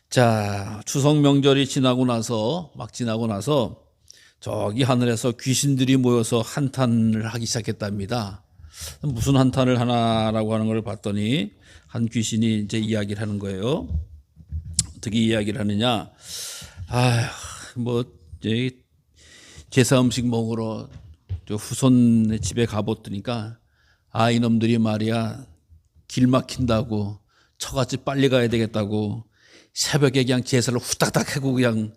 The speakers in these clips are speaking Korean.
자, 추석 명절이 지나고 나서 저기 하늘에서 귀신들이 모여서 한탄을 하기 시작했답니다. 무슨 한탄을 하나라고 하는 걸 봤더니 한 귀신이 이제 이야기를 하는 거예요. 어떻게 이야기를 하느냐? 이제 제사 음식 먹으러 저 후손의 집에 가봤더니까 이놈들이 말이야 길 막힌다고 처갓집 빨리 가야 되겠다고 새벽에 그냥 제사를 후딱딱 하고 그냥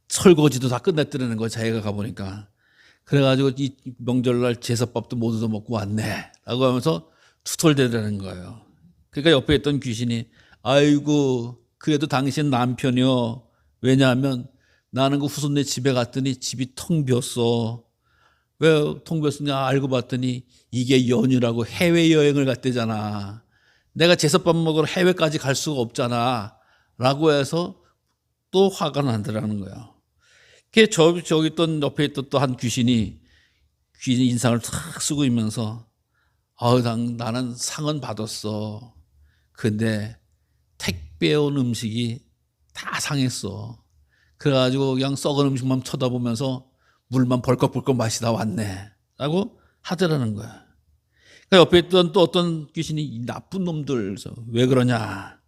설거지도 다 끝냈더라는 거야. 자기가 가보니까. 그래가지고 이 명절날 제사밥도 못 얻어먹고 왔네 라고 하면서 투덜대더라는 거예요. 그러니까 옆에 있던 귀신이 아이고 그래도 당신 남편이요. 왜냐하면 나는 그 후손네 집에 갔더니 집이 텅 비었어. 왜 텅 비었느냐 알고 봤더니 이게 연휴라고 해외여행을 갔대잖아. 내가 제사밥 먹으러 해외까지 갈 수가 없잖아 라고 해서 또 화가 난다라는 거예요. 저기 있던 옆에 있던 또 한 귀신 인상을 탁 쓰고 있면서 나는 상은 받았어. 근데 택배 온 음식이 다 상했어. 그래가지고 그냥 썩은 음식만 쳐다보면서 물만 벌컥벌컥 마시다 왔네 라고 하더라는 거야. 그러니까 옆에 있던 또 어떤 귀신이 이 나쁜 놈들 왜 그러냐.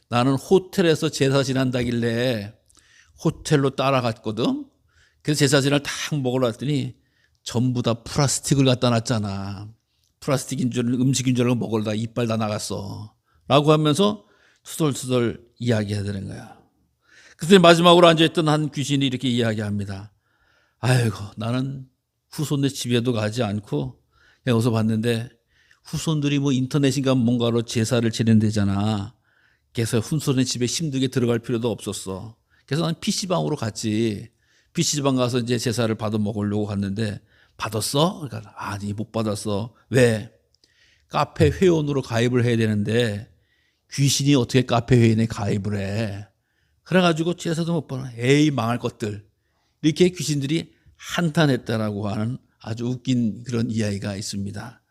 나는 호텔에서 제사 지낸다길래 호텔로 따라갔거든. 그래서 제사 지날 딱 먹으러 왔더니 전부 다 플라스틱을 갖다 놨잖아. 플라스틱인 줄 음식인 줄 알고 먹으려다 이빨 다 나갔어 라고 하면서 투덜투덜 이야기해야 되는 거야. 그래서 마지막으로 앉아있던 한 귀신이 이렇게 이야기합니다. 아이고 나는 후손네 집에도 가지 않고 여기서 봤는데 후손들이 뭐 인터넷인가 뭔가로 제사를 지낸대잖아. 그래서 후손네 집에 힘들게 들어갈 필요도 없었어. 그래서 난 PC방으로 갔지. PC방 가서 이제 제사를 받아 먹으려고 갔는데 받았어? 그러니까 아니 못 받았어. 왜? 카페 회원으로 가입을 해야 되는데 귀신이 어떻게 카페 회원에 가입을 해? 그래가지고 제사도 못 받아. 에이 망할 것들. 이렇게 귀신들이 한탄했다라고 하는 아주 웃긴 그런 이야기가 있습니다.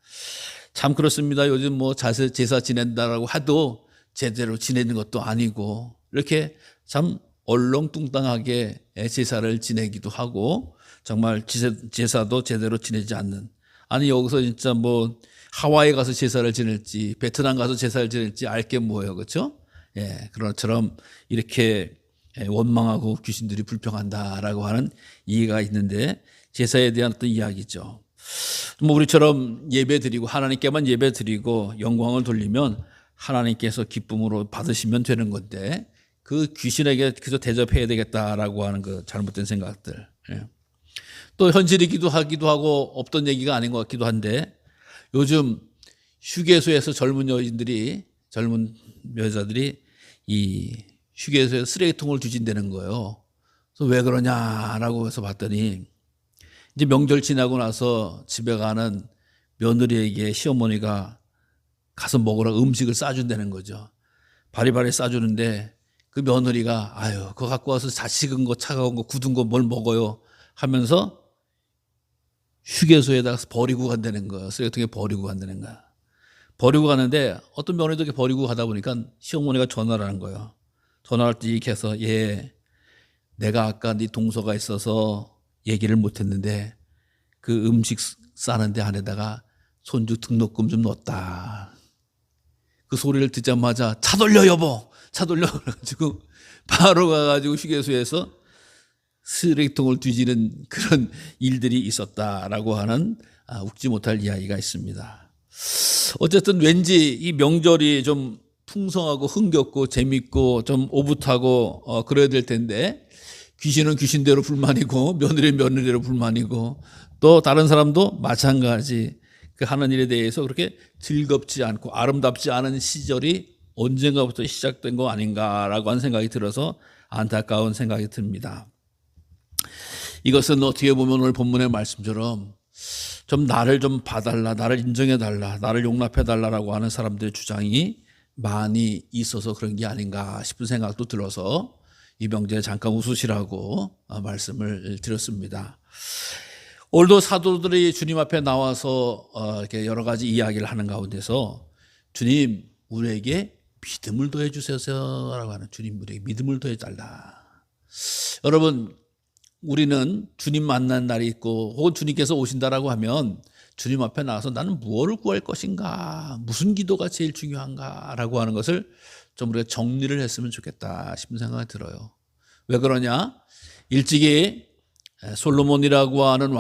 참 그렇습니다. 요즘 뭐 제사 지낸다라고 해도 제대로 지내는 것도 아니고 이렇게 참 얼렁뚱땅하게 제사를 지내기도 하고 정말 제사도 제대로 지내지 않는. 아니 여기서 진짜 뭐 하와이 가서 제사를 지낼지 베트남 가서 제사를 지낼지 알게 뭐예요. 그렇죠? 그런 것처럼 이렇게 원망하고 귀신들이 불평한다라고 하는 이해가 있는데 제사에 대한 어떤 이야기죠. 뭐 우리처럼 예배드리고 하나님께만 예배드리고 영광을 돌리면 하나님께서 기쁨으로 받으시면 되는 건데 그 귀신에게 그저 대접해야 되겠다라고 하는 그 잘못된 생각들. 또 현실이기도 하기도 하고 없던 얘기가 아닌 것 같기도 한데 요즘 휴게소에서 젊은 여자들이 이 휴게소에 쓰레기통을 뒤진다는 거예요. 그래서 왜 그러냐라고 해서 봤더니 이제 명절 지나고 나서 집에 가는 며느리에게 시어머니가 가서 먹으라 음식을 싸준다는 거죠. 바리바리 싸주는데 그 며느리가 그거 갖고 와서 다 식은 거 차가운 거 굳은 거 뭘 먹어요 하면서 휴게소에다가 버리고 간다는 거예요. 쓰레기통에 버리고 간다는 거야. 버리고 가는데 어떤 며느리도 이렇게 버리고 가다 보니까 시어머니가 전화를 하는 거예요. 전화할 때 이렇게 해서 내가 아까 네 동서가 있어서 얘기를 못했는데 그 음식 싸는 데 안에다가 손주 등록금 좀 넣었다. 그 소리를 듣자마자 차 돌려 여보 차 돌려 그래가지고 바로 가가지고 휴게소에서 쓰레기통을 뒤지는 그런 일들이 있었다라고 하는 웃지 못할 이야기가 있습니다. 어쨌든 왠지 이 명절이 좀 풍성하고 흥겹고 재밌고 좀 오붓하고 그래야 될 텐데 귀신은 귀신대로 불만이고 며느리는 며느리대로 불만이고 또 다른 사람도 마찬가지 그 하는 일에 대해서 그렇게 즐겁지 않고 아름답지 않은 시절이 언젠가부터 시작된 거 아닌가라고 하는 생각이 들어서 안타까운 생각이 듭니다. 이것은 어떻게 보면 오늘 본문의 말씀처럼 좀 나를 좀 봐달라, 나를 인정해달라, 나를 용납해달라라고 하는 사람들의 주장이 많이 있어서 그런 게 아닌가 싶은 생각도 들어서 이 명절에 잠깐 웃으시라고 말씀을 드렸습니다. 오늘도 사도들이 주님 앞에 나와서 이렇게 여러 가지 이야기를 하는 가운데서 주님 우리에게 믿음을 더해 주세요라고 하는 주님 우리에게 믿음을 더해 달라. 여러분 우리는 주님 만난 날이 있고 혹은 주님께서 오신다라고 하면 주님 앞에 나가서 나는 무엇을 구할 것인가, 무슨 기도가 제일 중요한가라고 하는 것을 좀 우리가 정리를 했으면 좋겠다 싶은 생각이 들어요. 왜 그러냐? 일찍이 솔로몬이라고 하는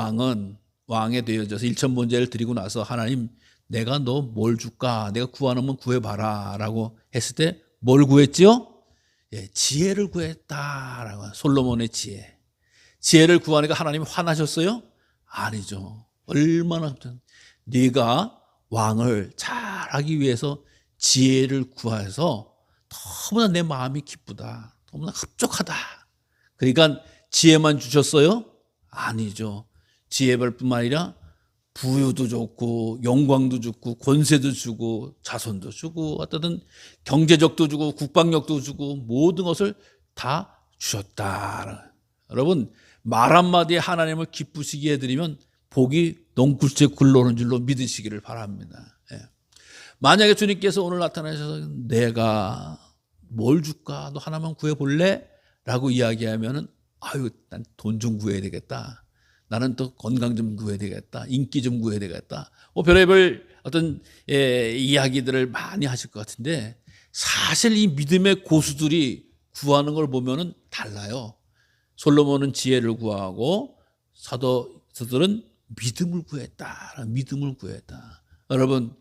왕에 되어져서 일천번제를 드리고 나서 하나님 내가 너 뭘 줄까? 내가 구하는 건 구해봐라 라고 했을 때 뭘 구했지요? 예, 지혜를 구했다라고. 솔로몬의 지혜. 지혜를 구하니까 하나님이 화나셨어요? 아니죠. 얼마나 네가 왕을 잘하기 위해서 지혜를 구해서 너무나 내 마음이 기쁘다. 너무나 흡족하다. 그러니까 지혜만 주셨어요? 아니죠. 지혜뿐만 아니라 부유도 좋고 영광도 주고 권세도 주고 자손도 주고 어떤 경제적도 주고 국방력도 주고 모든 것을 다 주셨다. 여러분 말 한마디에 하나님을 기쁘시게 해드리면 복이 넝쿨째 굴러오는 줄로 믿으시기를 바랍니다. 예. 만약에 주님께서 오늘 나타나셔서 내가 뭘 줄까? 너 하나만 구해볼래? 라고 이야기하면은 아유 난 돈 좀 구해야 되겠다. 나는 또 건강 좀 구해야 되겠다. 인기 좀 구해야 되겠다. 별의별 어떤 이야기들을 많이 하실 것 같은데 사실 이 믿음의 고수들이 구하는 걸 보면은 달라요. 솔로몬은 지혜를 구하고 사도들은 믿음을 구했다. 믿음을 구했다. 여러분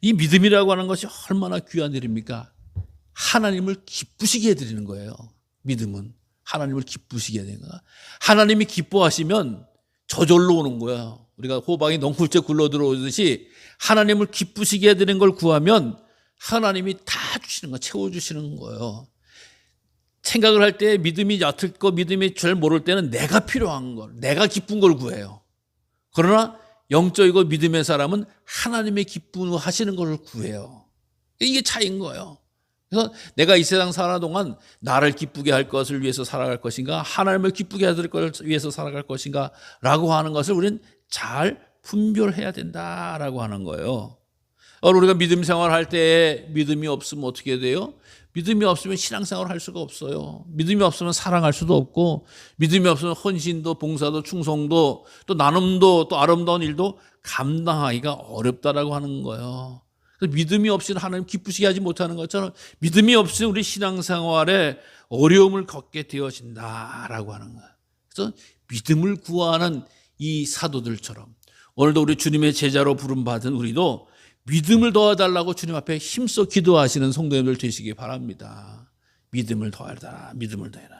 이 믿음이라고 하는 것이 얼마나 귀한 일입니까? 하나님을 기쁘시게 해드리는 거예요. 믿음은 하나님을 기쁘시게 해야 되는 거야. 하나님이 기뻐하시면 저절로 오는 거야. 우리가 호박이 넝쿨째 굴러 들어오듯이 하나님을 기쁘시게 해드리는 걸 구하면 하나님이 다 주시는 거, 채워주시는 거예요. 생각을 할 때 믿음이 얕을 거, 믿음이 잘 모를 때는 내가 필요한 걸, 내가 기쁜 걸 구해요. 그러나 영적이고 믿음의 사람은 하나님의 기뻐하시는 걸 구해요. 이게 차이인 거예요. 그래서 내가 이 세상 살아가는 동안 나를 기쁘게 할 것을 위해서 살아갈 것인가, 하나님을 기쁘게 하실 것을 위해서 살아갈 것인가 라고 하는 것을 우리는 잘 분별해야 된다라고 하는 거예요. 우리가 믿음 생활할 때 믿음이 없으면 어떻게 돼요? 믿음이 없으면 신앙생활을 할 수가 없어요. 믿음이 없으면 사랑할 수도 없고, 믿음이 없으면 헌신도 봉사도 충성도 또 나눔도 또 아름다운 일도 감당하기가 어렵다라고 하는 거예요. 그래서 믿음이 없이는 하나님 기쁘시게 하지 못하는 것처럼 믿음이 없이는 우리 신앙생활에 어려움을 겪게 되어진다라고 하는 거예요. 그래서 믿음을 구하는 이 사도들처럼 오늘도 우리 주님의 제자로 부름받은 우리도 믿음을 더해달라고 주님 앞에 힘써 기도하시는 성도님들 되시기 바랍니다. 믿음을 더해라, 믿음을 더해라.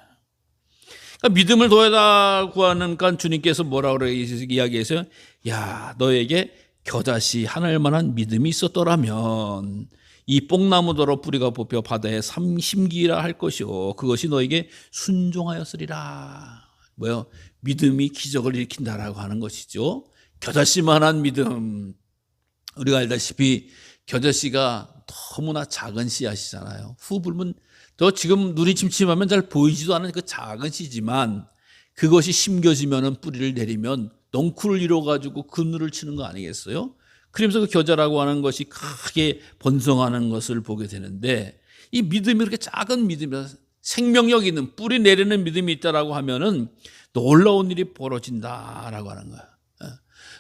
그러니까 믿음을 더해달라고 하니까 주님께서 뭐라고 이야기해서요? 야, 너에게 겨자씨 하나일 만한 믿음이 있었더라면 이 뽕나무더러 뿌리가 뽑혀 바다에 심기라 할 것이요 그것이 너에게 순종하였으리라. 뭐요? 믿음이 기적을 일으킨다라고 하는 것이죠. 겨자씨만한 믿음. 우리가 알다시피 겨자씨가 너무나 작은 씨앗이잖아요. 후 불면 또 지금 눈이 침침하면 잘 보이지도 않은 그 작은 씨지만 그것이 심겨지면 뿌리를 내리면 넝쿨을 이뤄가지고 그늘을 치는 거 아니겠어요? 그러면서 그 겨자라고 하는 것이 크게 번성하는 것을 보게 되는데 이 믿음이 그렇게 작은 믿음이 생명력 있는 뿌리 내리는 믿음이 있다라고 하면은 놀라운 일이 벌어진다라고 하는 거예요.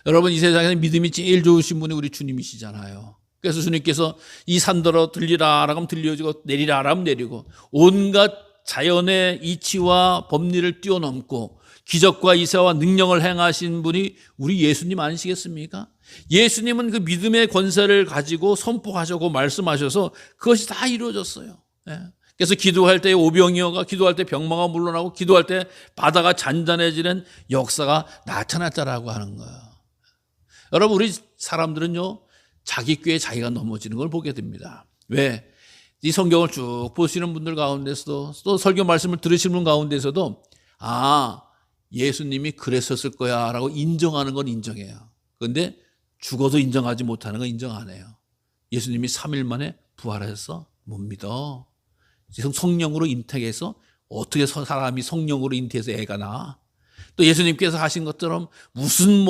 여러분 이 세상에서 믿음이 제일 좋으신 분이 우리 주님이시잖아요. 그래서 주님께서 이 산더러 들리라 하면 들려지고 내리라 하면 내리고 온갖 자연의 이치와 법리를 뛰어넘고 기적과 이사와 능력을 행하신 분이 우리 예수님 아니시겠습니까? 예수님은 그 믿음의 권세를 가지고 선포하셨고 말씀하셔서 그것이 다 이루어졌어요. 그래서 기도할 때 오병이어가 기도할 때 병마가 물러나고 기도할 때 바다가 잔잔해지는 역사가 나타났다라고 하는 거예요. 여러분 우리 사람들은요 자기 꾀에 자기가 넘어지는 걸 보게 됩니다. 왜? 이 성경을 쭉 보시는 분들 가운데서도 또 설교 말씀을 들으시는 분 가운데서도 예수님이 그랬었을 거야 라고 인정하는 건 인정해요. 그런데 죽어도 인정하지 못하는 건 인정 안 해요. 예수님이 3일 만에 부활하셨어? 못 믿어. 성령으로 잉태해서 어떻게 사람이 성령으로 잉태해서 애가 나? 또 예수님께서 하신 것처럼 무슨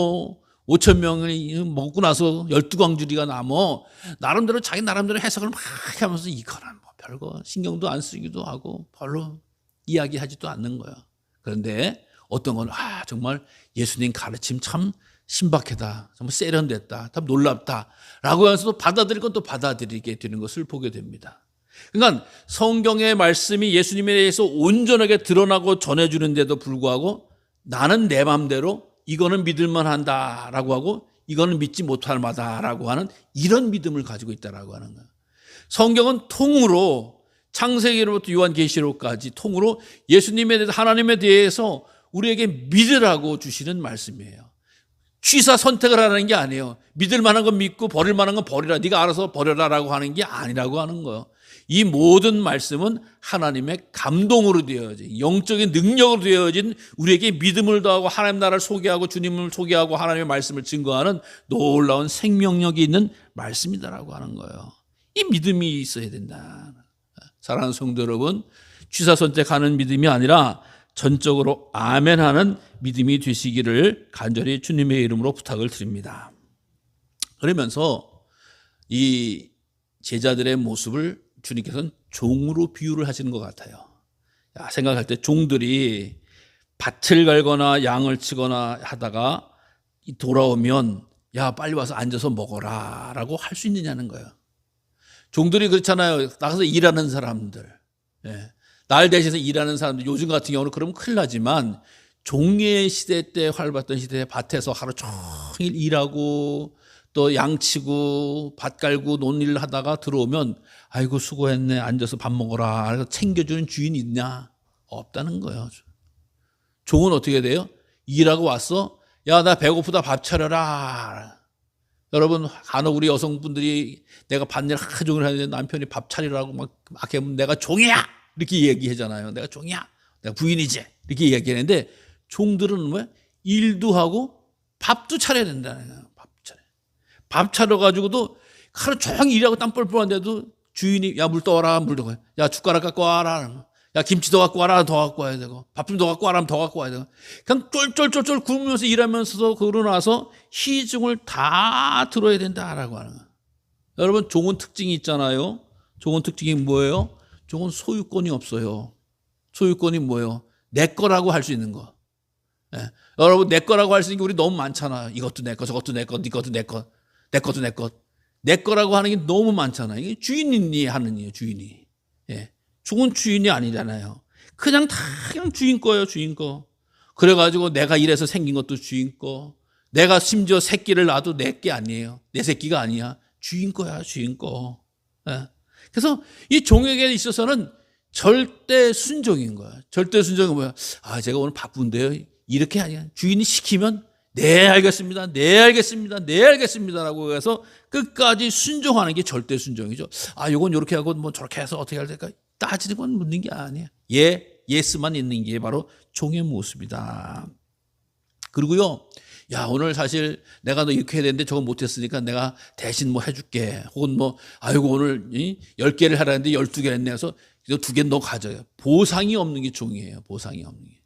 5천 명이 먹고 나서 12광주리가 남어 나름대로 자기 나름대로 해석을 막 하면서 이거는 별거 신경도 안 쓰기도 하고 별로 이야기하지도 않는 거예요. 그런데 어떤 건 정말 예수님 가르침 참 신박하다, 정말 세련됐다, 참 놀랍다라고 하면서도 받아들일 건 또 받아들이게 되는 것을 보게 됩니다. 그러니까 성경의 말씀이 예수님에 대해서 온전하게 드러나고 전해주는데도 불구하고 나는 내 마음대로 이거는 믿을만 한다라고 하고 이거는 믿지 못할 마다라고 하는 이런 믿음을 가지고 있다라고 하는 거예요. 성경은 통으로 창세기로부터 요한계시록까지 통으로 예수님에 대해서 하나님에 대해서 우리에게 믿으라고 주시는 말씀이에요. 취사 선택을 하는 게 아니에요. 믿을 만한 건 믿고 버릴 만한 건 버리라. 네가 알아서 버려라라고 하는 게 아니라고 하는 거예요. 이 모든 말씀은 하나님의 감동으로 되어진 영적인 능력으로 되어진 우리에게 믿음을 더하고 하나님 나라를 소개하고 주님을 소개하고 하나님의 말씀을 증거하는 놀라운 생명력이 있는 말씀이다라고 하는 거예요. 이 믿음이 있어야 된다. 사랑하는 성도 여러분, 취사 선택하는 믿음이 아니라 전적으로 아멘하는 믿음이 되시기를 간절히 주님의 이름으로 부탁을 드립니다. 그러면서 이 제자들의 모습을 주님께서는 종으로 비유를 하시는 것 같아요. 생각할 때 종들이 밭을 갈거나 양을 치거나 하다가 돌아오면 야 빨리 와서 앉아서 먹어라 라고 할 수 있느냐는 거예요. 종들이 그렇잖아요. 나가서 일하는 사람들, 날 대신해서 일하는 사람들, 요즘 같은 경우는 그러면 큰일 나지만 종의 시대 때 활발했던 시대에 밭에서 하루 종일 일하고 또 양치고 밭 갈고 논일을 하다가 들어오면 아이고 수고했네 앉아서 밥 먹어라 그래서 챙겨주는 주인이 있냐? 없다는 거예요. 종은 어떻게 돼요? 일하고 왔어? 야 나 배고프다 밥 차려라. 여러분 간혹 우리 여성분들이 내가 밭일 하루 종일 하는데 남편이 밥 차리라고 막 하면 내가 종이야 이렇게 얘기하잖아요. 내가 종이야, 내가 부인이지 이렇게 얘기하는데 종들은 왜 일도 하고 밥도 차려야 된다는 거예요. 밥 차려가지고도 하루 종일 일하고 땀 뻘뻘한데도 주인이 야 물 떠와라 물 떠와, 야 숟가락 갖고 와라, 야 김치 더 갖고 와라 더 갖고 와야 되고 밥 좀 더 갖고 와라 더 갖고 와야 되고 그냥 쫄쫄쫄쫄 굶으면서 일하면서도 그러고 나서 시중을 다 들어야 된다라고 하는 거예요. 여러분 종은 특징이 있잖아요. 종은 특징이 뭐예요? 종은 소유권이 없어요. 소유권이 뭐예요? 내 거라고 할 수 있는 거. 여러분 내 거라고 할 수 있는 게 우리 너무 많잖아요. 이것도 내 거, 저것도 내 거, 네 것도 내 거, 내 것도 내 것. 내 거라고 하는 게 너무 많잖아요. 이게 주인이 하는 일이에요. 주인이. 종은 주인이 아니잖아요. 그냥 다 그냥 주인 거예요. 주인 거. 그래가지고 내가 이래서 생긴 것도 주인 거. 내가 심지어 새끼를 낳아도 내 게 아니에요. 내 새끼가 아니야. 주인 거야. 주인 거. 그래서 이 종에게 있어서는 절대 순종인 거야. 절대 순종은 뭐야? 제가 오늘 바쁜데요. 이렇게 아니야. 주인이 시키면 네 알겠습니다. 네 알겠습니다. 네 알겠습니다라고 해서 끝까지 순종하는 게 절대 순종이죠. 요건 이렇게 하고 뭐 저렇게 해서 어떻게 할 될까? 따지는 건 묻는 게 아니에요. 예스만 있는 게 바로 종의 모습이다. 그리고요. 오늘 사실 내가 너 이렇게 해야 되는데 저거 못했으니까 내가 대신 뭐 해줄게. 혹은 뭐 아이고 오늘 10개를 하라는데 12개를 했네 해서 2개는 너 가져요. 보상이 없는 게 종이에요. 보상이 없는 게.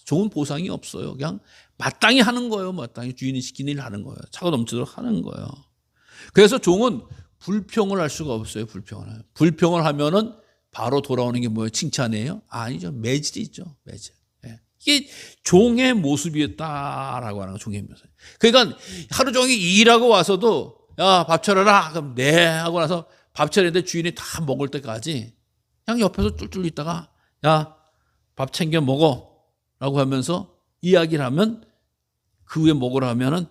종은 보상이 없어요. 그냥 마땅히 하는 거예요. 마땅히 주인이 시킨 일을 하는 거예요. 차가 넘치도록 하는 거예요. 그래서 종은 불평을 할 수가 없어요. 불평을 하면은 바로 돌아오는 게 뭐예요? 칭찬이에요? 아니죠. 매질이죠. 매질. 이게 종의 모습이었다라고 하는 거, 종의 모습. 그러니까 하루 종일 일하고 와서도 야, 밥 차려라. 그럼 네 하고 나서 밥 차리는데 주인이 다 먹을 때까지 그냥 옆에서 쫄쫄 있다가 야, 밥 챙겨 먹어. 라고 하면서 이야기를 하면 그 후에 먹으라 하면은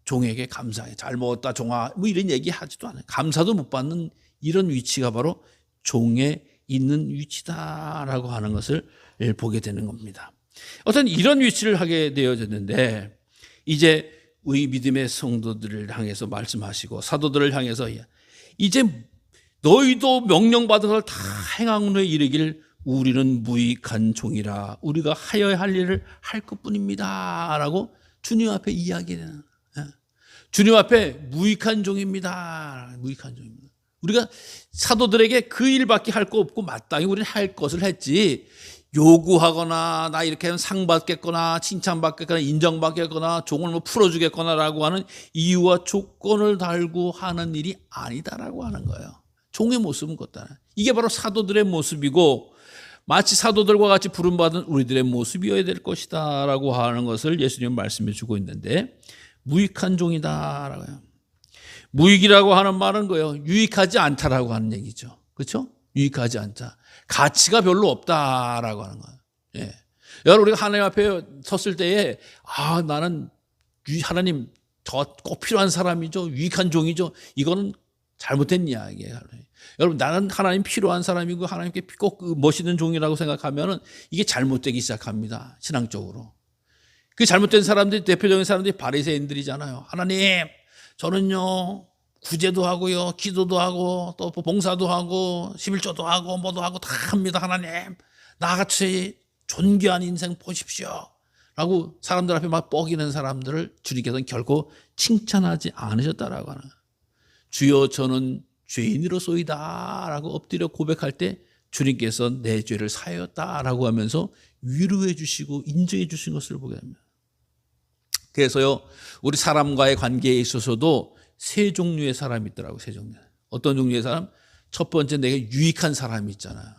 종에게 감사해. 잘 먹었다 종아. 뭐 이런 얘기 하지도 않아요. 감사도 못 받는 이런 위치가 바로 종에 있는 위치다라고 하는 것을 보게 되는 겁니다. 어떤 이런 위치를 하게 되어졌는데 이제 우리 믿음의 성도들을 향해서 말씀하시고 사도들을 향해서 이제 너희도 명령받은 걸 다 행한 후에 이르기를 우리는 무익한 종이라 우리가 하여야 할 일을 할 것뿐입니다 라고 주님 앞에 이야기해요. 주님 앞에 무익한 종입니다. 무익한 종입니다. 우리가 사도들에게 그 일밖에 할 거 없고 마땅히 우리는 할 것을 했지 요구하거나 나 이렇게 하면 상 받겠거나 칭찬받겠거나 인정받겠거나 종을 뭐 풀어주겠거나 라고 하는 이유와 조건을 달고 하는 일이 아니다라고 하는 거예요. 종의 모습은 그렇다. 이게 바로 사도들의 모습이고 마치 사도들과 같이 부름받은 우리들의 모습이어야 될 것이다 라고 하는 것을 예수님은 말씀해 주고 있는데, 무익한 종이다. 무익이라고 하는 말은 거예요. 유익하지 않다라고 하는 얘기죠. 그렇죠? 유익하지 않다. 가치가 별로 없다라고 하는 거예요. 예. 여러분, 우리가 하나님 앞에 섰을 때에 나는 하나님 저 꼭 필요한 사람이죠. 유익한 종이죠. 이거는 잘못된 이야기예요. 여러분, 나는 하나님 필요한 사람이고 하나님께 꼭 멋있는 종이라고 생각하면은 이게 잘못되기 시작합니다. 신앙적으로. 그 잘못된 사람들이, 대표적인 사람들이 바리새인들이잖아요. 하나님, 저는요 구제도 하고요, 기도도 하고 또 봉사도 하고 11조도 하고 뭐도 하고 다 합니다. 하나님, 나같이 존귀한 인생 보십시오 라고 사람들 앞에 막 뻐기는 사람들을 주님께서는 결코 칭찬하지 않으셨다라고 하는 거예요. 주여, 저는 죄인으로소이다 라고 엎드려 고백할 때 주님께서 내 죄를 사하였다라고 하면서 위로해 주시고 인정해 주신 것을 보게 됩니다. 그래서요, 우리 사람과의 관계에 있어서도 세 종류의 사람이 있더라고요. 세 종류. 어떤 종류의 사람? 첫 번째, 내게 유익한 사람이 있잖아요.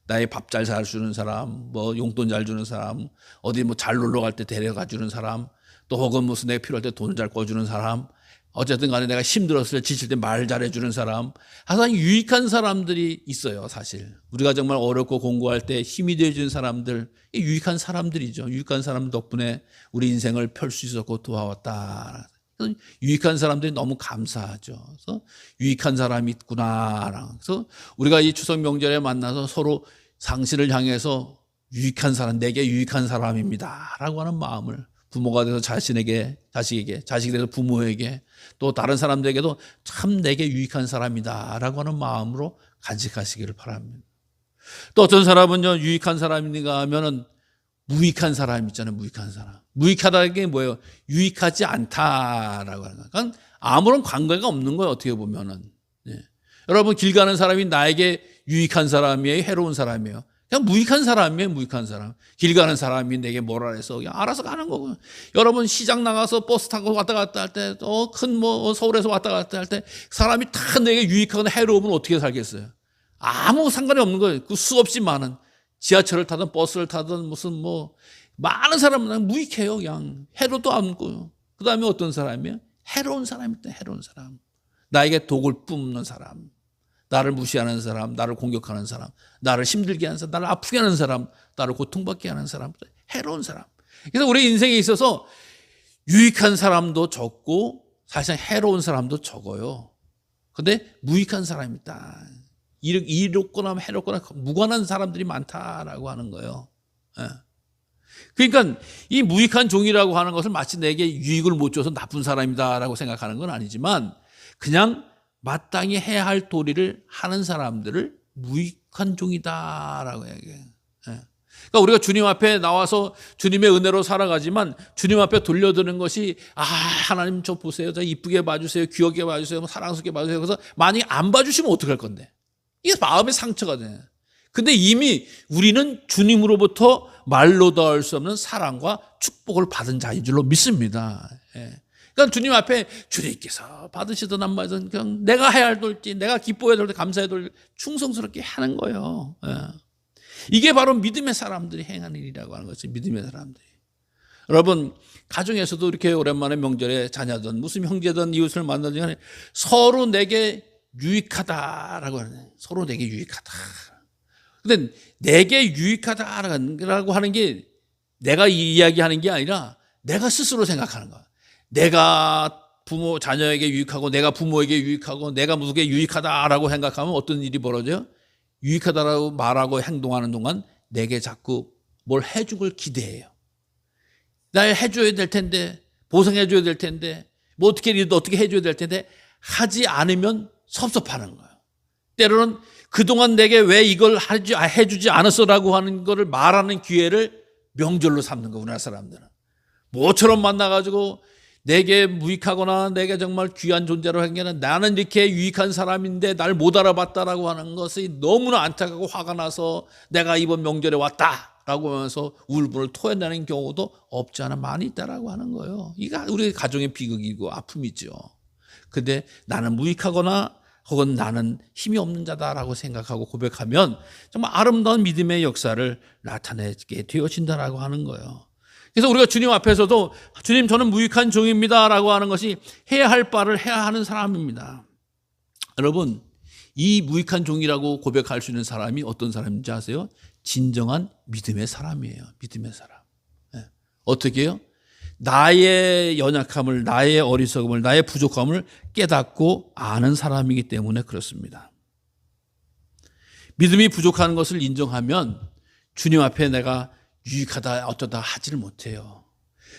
나의 밥 잘 사주는 사람, 뭐 용돈 잘 주는 사람, 어디 뭐 잘 놀러 갈 때 데려가 주는 사람, 또 혹은 무슨 내가 필요할 때 돈 잘 꿔주는 사람, 어쨌든 간에 내가 힘들었을 때, 지칠 때 말 잘해주는 사람, 항상 유익한 사람들이 있어요. 사실 우리가 정말 어렵고 공부할 때 힘이 되어주는 사람들, 유익한 사람들이죠. 유익한 사람 덕분에 우리 인생을 펼 수 있었고 도와왔다. 유익한 사람들이 너무 감사하죠. 그래서 유익한 사람이 있구나. 그래서 우리가 이 추석 명절에 만나서 서로 상실을 향해서 유익한 사람, 내게 유익한 사람입니다 라고 하는 마음을, 부모가 돼서 자신에게, 자식에게, 자식이 돼서 부모에게, 또 다른 사람들에게도 참 내게 유익한 사람이다 라고 하는 마음으로 간직하시기를 바랍니다. 또 어떤 사람은요, 유익한 사람인가 하면은 무익한 사람 있잖아요. 무익한 사람. 무익하다는 게 뭐예요? 유익하지 않다라고 하는 거예요. 그러니까 아무런 관계가 없는 거예요. 어떻게 보면은. 예. 여러분, 길 가는 사람이 나에게 유익한 사람이에요? 해로운 사람이에요? 그냥 무익한 사람이에요. 무익한 사람. 길 가는 사람이 내게 뭐라 해서 그냥 알아서 가는 거고요. 여러분, 시장 나가서 버스 타고 왔다 갔다 할 때, 또 큰 뭐 서울에서 왔다 갔다 할 때 사람이 다 내게 유익하거나 해로우면 어떻게 살겠어요? 아무 상관이 없는 거예요. 그 수없이 많은 지하철을 타든 버스를 타든 무슨 뭐 많은 사람은 무익해요. 그냥 해로도 않고요. 그 다음에 어떤 사람이에요? 해로운 사람이 있다. 해로운 사람. 나에게 독을 뿜는 사람, 나를 무시하는 사람, 나를 공격하는 사람, 나를 힘들게 하는 사람, 나를 아프게 하는 사람, 나를 고통받게 하는 사람, 해로운 사람. 그래서 우리 인생에 있어서 유익한 사람도 적고 사실상 해로운 사람도 적어요. 근데 무익한 사람이 있다. 이롭거나 해롭거나 무관한 사람들이 많다라고 하는 거예요. 그러니까 이 무익한 종이라고 하는 것을 마치 내게 유익을 못 줘서 나쁜 사람이다라고 생각하는 건 아니지만, 그냥 마땅히 해야 할 도리를 하는 사람들을 무익한 종이다라고 얘기해요. 그러니까 우리가 주님 앞에 나와서 주님의 은혜로 살아가지만 주님 앞에 돌려드는 것이, 하나님 저 보세요, 저 이쁘게 봐주세요, 귀엽게 봐주세요, 사랑스럽게 봐주세요. 그래서 만약에 안 봐주시면 어떡할 건데? 이게 마음의 상처가 돼요. 근데 이미 우리는 주님으로부터 말로도 할 수 없는 사랑과 축복을 받은 자인 줄로 믿습니다. 그러니까 주님 앞에 주님께서 받으시든 안 받으든 그냥 내가 해야 할 돌지, 내가 기뻐해야 될 때 감사해야 될 충성스럽게 하는 거예요. 이게 바로 믿음의 사람들이 행하는 일이라고 하는 거죠. 믿음의 사람들이. 여러분, 가정에서도 이렇게 오랜만에 명절에 자녀든 무슨 형제든 이웃을 만나는 시간에 서로 내게 유익하다라고 하는, 서로 내게 유익하다. 근데 내게 유익하다라고 하는 게 내가 이야기하는 게 아니라 내가 스스로 생각하는 거야. 내가 부모, 자녀에게 유익하고 내가 부모에게 유익하고 내가 누구에게 유익하다라고 생각하면 어떤 일이 벌어져요? 유익하다라고 말하고 행동하는 동안 내게 자꾸 뭘 해준 걸 기대해요. 날 해줘야 될 텐데, 보상해줘야 될 텐데, 뭐 어떻게 해줘야 될 텐데 하지 않으면 섭섭하는 거예요. 때로는 그동안 내게 왜 이걸 해주지 않았어라고 하는 거를 말하는 기회를 명절로 삼는 거예요. 우리나라 사람들은 모처럼 만나가지고 내게 무익하거나 내게 정말 귀한 존재로 한 게 아니라 나는 이렇게 유익한 사람인데 날 못 알아봤다라고 하는 것이 너무나 안타깝고 화가 나서 내가 이번 명절에 왔다라고 하면서 울분을 토해내는 경우도 없지 않아 많이 있다라고 하는 거예요. 이게 우리 가정의 비극이고 아픔이죠. 근데 나는 무익하거나 혹은 나는 힘이 없는 자다라고 생각하고 고백하면 정말 아름다운 믿음의 역사를 나타내게 되어진다라고 하는 거예요. 그래서 우리가 주님 앞에서도 주님 저는 무익한 종입니다라고 하는 것이 해야 할 바를 해야 하는 사람입니다. 여러분, 이 무익한 종이라고 고백할 수 있는 사람이 어떤 사람인지 아세요? 진정한 믿음의 사람이에요. 믿음의 사람. 어떻게 해요? 나의 연약함을, 나의 어리석음을, 나의 부족함을 깨닫고 아는 사람이기 때문에 그렇습니다. 믿음이 부족한 것을 인정하면 주님 앞에 내가 유익하다 어쩌다 하지를 못해요.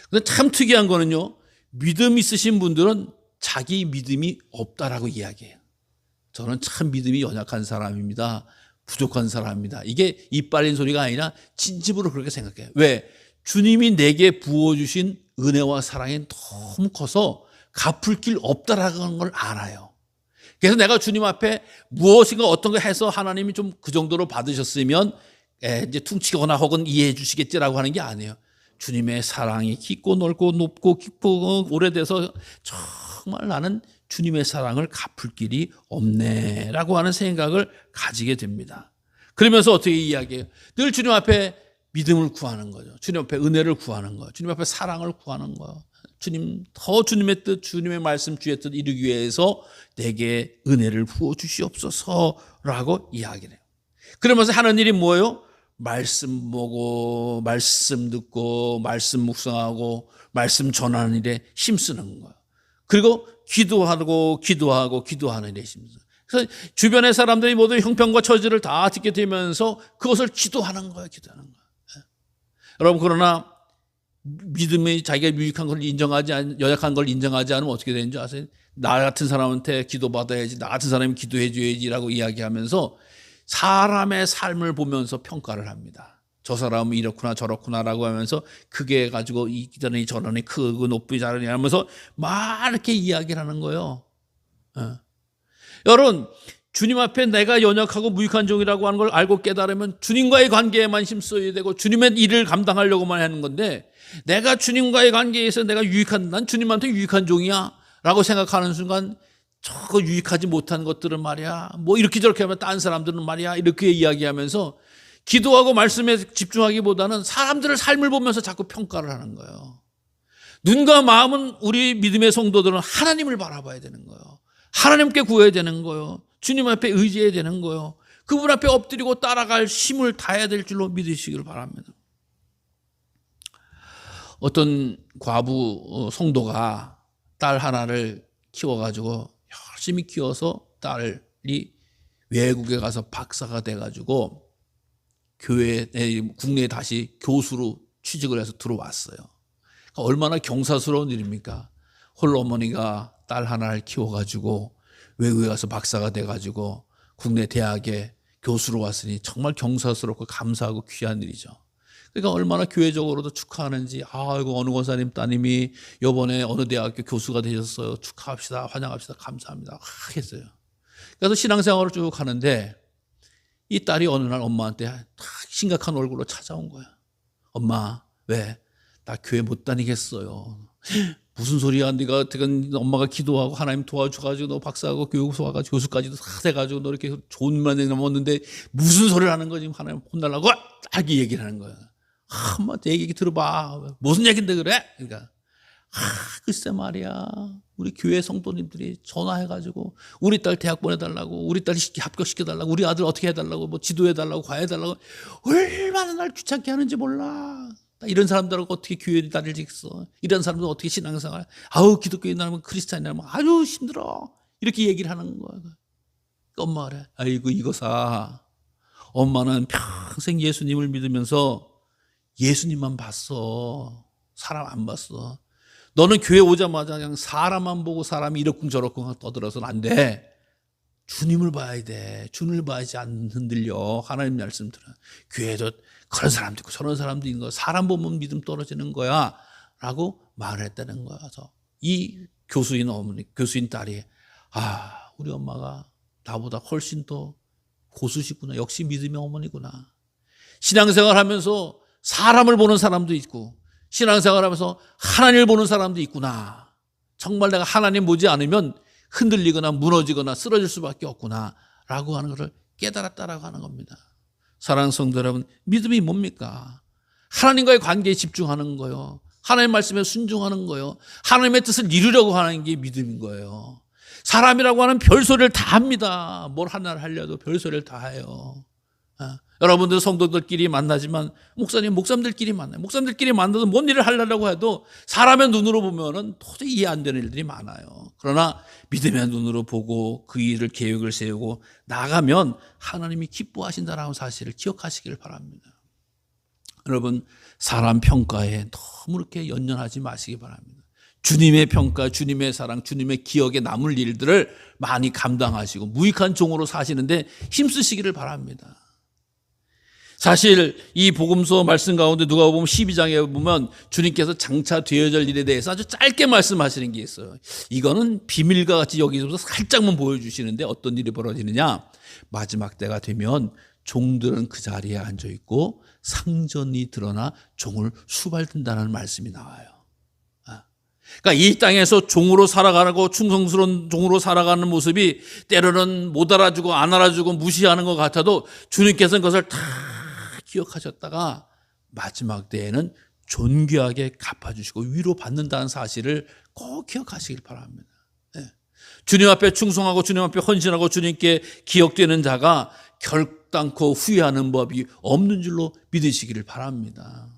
근데 참 특이한 거는요, 믿음 있으신 분들은 자기 믿음이 없다라고 이야기해요. 저는 참 믿음이 연약한 사람입니다. 부족한 사람입니다. 이게 이빨린 소리가 아니라 진심으로 그렇게 생각해요. 왜? 주님이 내게 부어주신 은혜와 사랑이 너무 커서 갚을 길 없다라는 걸 알아요. 그래서 내가 주님 앞에 무엇인가 어떤 거 해서 하나님이 좀 그 정도로 받으셨으면 이제 퉁치거나 혹은 이해해 주시겠지라고 하는 게 아니에요. 주님의 사랑이 깊고 넓고 높고 깊고 오래돼서 정말 나는 주님의 사랑을 갚을 길이 없네라고 하는 생각을 가지게 됩니다. 그러면서 어떻게 이야기해요? 늘 주님 앞에 믿음을 구하는 거죠. 주님 앞에 은혜를 구하는 거예요. 주님 앞에 사랑을 구하는 거예요. 주님, 더 주님의 뜻, 주님의 말씀, 주의 뜻 이루기 위해서 내게 은혜를 부어 주시옵소서라고 이야기를 해요. 그러면서 하는 일이 뭐예요? 말씀 보고, 말씀 듣고, 말씀 묵상하고, 말씀 전하는 일에 힘쓰는 거예요. 그리고 기도하고, 기도하는 일에 힘쓰는 거예요. 그래서 주변의 사람들이 모두 형편과 처지를 다 듣게 되면서 그것을 기도하는 거예요. 기도하는 거예요. 여러분, 그러나 믿음이 자기가 유익한 걸 연약한 걸 인정하지 않으면 어떻게 되는지 아세요? 나 같은 사람한테 기도받아야지, 나 같은 사람이 기도해줘야지라고 이야기하면서 사람의 삶을 보면서 평가를 합니다. 저 사람은 이렇구나 저렇구나라고 하면서 크게 해가지고 이전에 저런이 크고 높이 자르니 하면서 막 이렇게 이야기를 하는 거예요. 여러분, 주님 앞에 내가 연약하고 무익한 종이라고 하는 걸 알고 깨달으면 주님과의 관계에만 힘써야 되고 주님의 일을 감당하려고만 하는 건데, 내가 주님과의 관계에서 내가 난 주님한테 유익한 종이야 라고 생각하는 순간 저거 유익하지 못한 것들은 말이야, 뭐 이렇게 저렇게 하면 딴 사람들은 말이야, 이렇게 이야기하면서 기도하고 말씀에 집중하기보다는 사람들의 삶을 보면서 자꾸 평가를 하는 거예요. 눈과 마음은 우리 믿음의 성도들은 하나님을 바라봐야 되는 거예요. 하나님께 구해야 되는 거예요. 주님 앞에 의지해야 되는 거예요. 그분 앞에 엎드리고 따라갈 힘을 다해야 될 줄로 믿으시길 바랍니다. 어떤 과부 성도가 딸 하나를 키워가지고 열심히 키워서 딸이 외국에 가서 박사가 돼가지고 국내에 다시 교수로 취직을 해서 들어왔어요. 그러니까 얼마나 경사스러운 일입니까? 홀로 어머니가 딸 하나를 키워가지고 외국에 가서 박사가 돼가지고 국내 대학에 교수로 왔으니 정말 경사스럽고 감사하고 귀한 일이죠. 그러니까 얼마나 교회적으로도 축하하는지, 아이고 어느 권사님 따님이 이번에 어느 대학교 교수가 되셨어요. 축하합시다, 환영합시다, 감사합니다 했어요. 그래서 신앙생활을 쭉 하는데 이 딸이 어느 날 엄마한테 심각한 얼굴로 찾아온 거야. 엄마, 왜? 나 교회 못 다니겠어요. 무슨 소리야? 네가 엄마가 기도하고 하나님 도와줘가지고 너 박사하고 교육소 와가지고 교수까지도 다 돼가지고 너 이렇게 좋은 만에 넘었는데 무슨 소리를 하는 거지? 하나님 혼날라고 딱 이 얘기를 하는 거야. 엄마 내 얘기 들어봐. 무슨 얘긴데 그래? 그러니까 글쎄 말이야, 우리 교회 성도님들이 전화해가지고 우리 딸 대학 보내달라고, 우리 딸 합격시켜달라고, 우리 아들 어떻게 해달라고, 뭐 지도해달라고, 과외해달라고 얼마나 날 귀찮게 하는지 몰라. 이런 사람들하고 어떻게 교회를 다니겠어? 이런 사람들 어떻게 신앙생활? 아우, 기독교인 나면 크리스찬이라면 아주 힘들어. 이렇게 얘기를 하는 거야. 엄마가 그래. 아이고 이거사, 엄마는 평생 예수님을 믿으면서 예수님만 봤어. 사람 안 봤어. 너는 교회 오자마자 그냥 사람만 보고 사람이 이러쿵저러쿵 떠들어서는 안 돼. 주님을 봐야 돼. 주님을 봐야지 안 흔들려. 하나님 말씀 들어. 교회도 그런 사람도 있고 저런 사람도 있는 거야. 사람 보면 믿음 떨어지는 거야 라고 말을 했다는 거야. 그래서 이 교수인 어머니, 교수인 딸이, 우리 엄마가 나보다 훨씬 더 고수시구나. 역시 믿음의 어머니구나. 신앙생활 하면서 사람을 보는 사람도 있고 신앙생활 하면서 하나님을 보는 사람도 있구나. 정말 내가 하나님 보지 않으면 흔들리거나 무너지거나 쓰러질 수밖에 없구나라고 하는 것을 깨달았다라고 하는 겁니다. 사랑하는 성도 여러분, 믿음이 뭡니까? 하나님과의 관계에 집중하는 거요. 하나님 말씀에 순종하는 거요. 하나님의 뜻을 이루려고 하는 게 믿음인 거예요. 사람이라고 하는 별소리를 다 합니다. 뭘 하나를 하려도 별소리를 다 해요. 여러분들 성도들끼리 만나지만 목사님들끼리 만나요. 목사님들끼리 만나도 뭔 일을 하려고 해도 사람의 눈으로 보면은 도저히 이해 안 되는 일들이 많아요. 그러나 믿음의 눈으로 보고 그 일을 계획을 세우고 나가면 하나님이 기뻐하신다라는 사실을 기억하시길 바랍니다. 여러분, 사람 평가에 너무 이렇게 연연하지 마시기 바랍니다. 주님의 평가, 주님의 사랑, 주님의 기억에 남을 일들을 많이 감당하시고 무익한 종으로 사시는데 힘쓰시기를 바랍니다. 사실 이 복음서 말씀 가운데 누가복음 12장에 보면 주님께서 장차 되어질 일에 대해서 아주 짧게 말씀하시는 게 있어요. 이거는 비밀과 같이 여기서 살짝만 보여주시는데 어떤 일이 벌어지느냐. 마지막 때가 되면 종들은 그 자리에 앉아있고 상전이 드러나 종을 수발든다는 말씀이 나와요. 그러니까 이 땅에서 종으로 살아가고 충성스러운 종으로 살아가는 모습이 때로는 못 알아주고 안 알아주고 무시하는 것 같아도 주님께서는 그것을 다 기억하셨다가 마지막 때에는 존귀하게 갚아주시고 위로받는다는 사실을 꼭 기억하시길 바랍니다. 주님 앞에 충성하고 주님 앞에 헌신하고 주님께 기억되는 자가 결단코 후회하는 법이 없는 줄로 믿으시기를 바랍니다.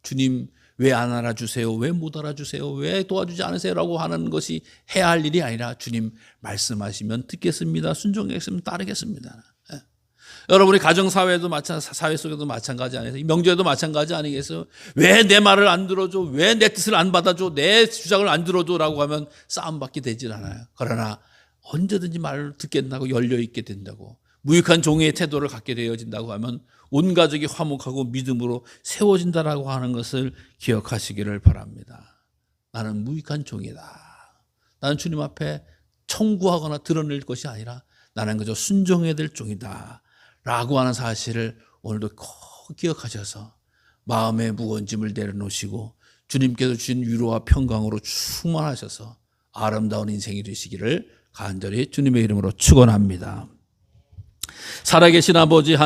주님 왜 안 알아주세요? 왜 못 알아주세요? 왜 도와주지 않으세요? 라고 하는 것이 해야 할 일이 아니라 주님 말씀하시면 듣겠습니다. 순종하겠습니다. 따르겠습니다. 여러분이 가정사회도 사회 속에도 마찬가지 아니겠어요? 명제도 마찬가지 아니겠어요? 왜 내 말을 안 들어줘? 왜 내 뜻을 안 받아줘? 내 주장을 안 들어줘? 라고 하면 싸움밖에 되질 않아요. 그러나 언제든지 말을 듣겠다고 열려있게 된다고 무익한 종의 태도를 갖게 되어진다고 하면 온 가족이 화목하고 믿음으로 세워진다라고 하는 것을 기억하시기를 바랍니다. 나는 무익한 종이다. 나는 주님 앞에 청구하거나 드러낼 것이 아니라 나는 그저 순종해야 될 종이다 라고 하는 사실을 오늘도 꼭 기억하셔서 마음의 무거운 짐을 내려놓으시고 주님께서 주신 위로와 평강으로 충만하셔서 아름다운 인생이 되시기를 간절히 주님의 이름으로 축원합니다. 살아계신 아버지 하나님,